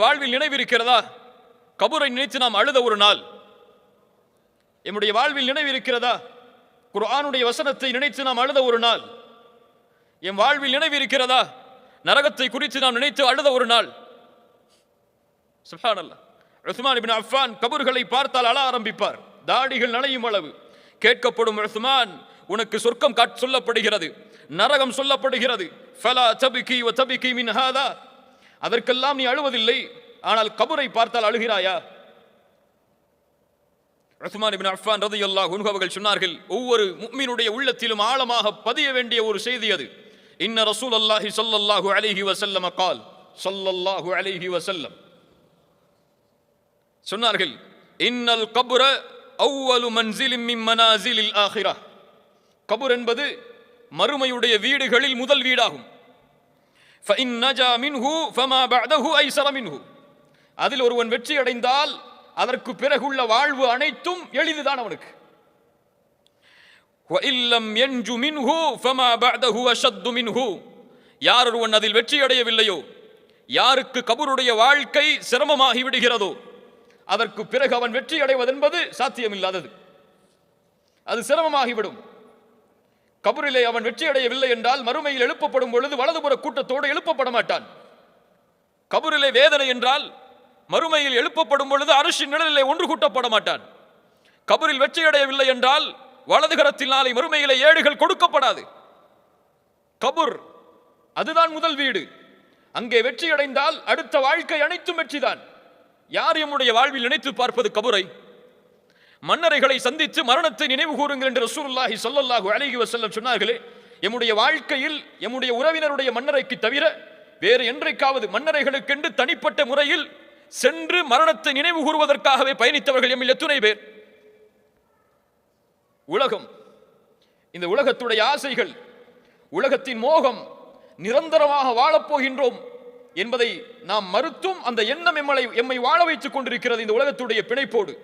வாழ்வில் நினைவிருக்கிறதா கபரை நினைத்து நாம் அழுத ஒரு நாள்? என்னுடைய வாழ்வில் நினைவிருக்கிறதா குர்ஆனுடைய வசனத்தை நினைத்து நாம் அழுத ஒரு நாள்? என் வாழ்வில் நினைவிருக்கிறதா நரகத்தை குறித்து நாம் நினைத்து அழுத ஒரு நாள்? சுப்ஹானல்லாஹ். உஸ்மான் இப்னு அஃபான் கபர்களை பார்த்தால் அழ ஆரம்பிப்பார், தாடிகள் நனையும் அளவு. கேட்கப்படும், உஸ்மான், உனக்கு சொர்க்கம் சொல்லப்படுகிறது, நரகம் சொல்லப்படுகிறது, ஃபலா தபிகி வ தபிகி மின் ஹாதா, அதற்கெல்லாம் நீ அழுவதில்லை, ஆனால் கபரை பார்த்தால் அழுகிறாயா? உஸ்மான் இப்னு அஃபான் ரலியல்லாஹு அன்ஹு அவர்கள் சொன்னார்கள், ஒவ்வொரு முஃமினுடைய உள்ளத்திலும் ஆழமாக பதிய வேண்டிய ஒரு செய்தி அது. இன்ன ரசூலல்லாஹி ஸல்லல்லாஹு அலைஹி வஸல்லம் قال ஸல்லல்லாஹு அலைஹி வஸல்லம் சொன்னார்கள், இன்னல் கப்ர அவ்வலு மன்சிலின் மின் மனாசிலில் ஆகிரஹ், கபர் என்பது மறுமையுடைய வீடுகளில் முதல் வீடாகும். ஃபஇன் நஜா மின்ஹு ஃபமா பஅதஹு ஐஸர மின்ஹு, அதில் ஒருவன் வெற்றி அடைந்தால் அதற்கு பிறகுள்ள வாழ்வு அனைத்தும் எளிதுதான் அவனுக்கு. வஇல்லம் யன்ஜு மின்ஹு ஃபமா பஅதஹு அஷத்து மின்ஹு, யார் ஒருவன் அதில் வெற்றி அடையவில்லையோ, யாருக்கு கபருடைய வாழ்க்கை சிரமமாகி விடுகிறதோ, அதற்கு பிறகு அவன் வெற்றி அடைவதென்பது சாத்தியமில்லாதது, அது சிரமமாகிவிடும். கபரிலே அவன் வெற்றி அடையவில்லை என்றால் மறுமையில் எழுப்பப்படும் பொழுது வலதுபுற கூட்டத்தோடு எழுப்பப்பட மாட்டான். கபரிலே வேதனை என்றால் மறுமையில் எழுப்பப்படும் பொழுது அரிசின் நிழலிலே ஒன்று கூட்டப்பட மாட்டான். கபரில் வெற்றி அடையவில்லை என்றால் வலதுகரத்தில் நாளை மறுமையிலே ஏடுகள் கொடுக்கப்படாது. கபர் அதுதான் முதல் வீடு. அங்கே வெற்றி அடைந்தால் அடுத்த வாழ்க்கை அனைத்தும் வெற்றிதான். யார் எம்முடைய வாழ்வில் நினைத்து பார்ப்பது கபரை? மன்னரைகளை சந்தித்து மரணத்தை நினைவு கூறுங்கள் என்று ரசூலுல்லாஹி ஸல்லல்லாஹு அலைஹி வஸல்லம் சொன்னார்களே, எம்முடைய வாழ்க்கையில் எம்முடைய உறவினருடைய மன்னரைக்கு தவிர வேறு என்றைக்காவது மன்னரைகளுக்கென்று தனிப்பட்ட முறையில் சென்று மரணத்தை நினைவு கூறுவதற்காகவே பயணித்தவர்கள் எம்மில் எத்துணை பேர்? உலகம், இந்த உலகத்துடைய ஆசைகள், உலகத்தின் மோகம், நிரந்தரமாக வாழப்போகின்றோம் என்பதை நாம் மறுத்தும் அந்த எண்ணம் எம்மை வாழ வைத்துக் கொண்டிருக்கிறது இந்த உலகத்துடைய பிணைப்போடு.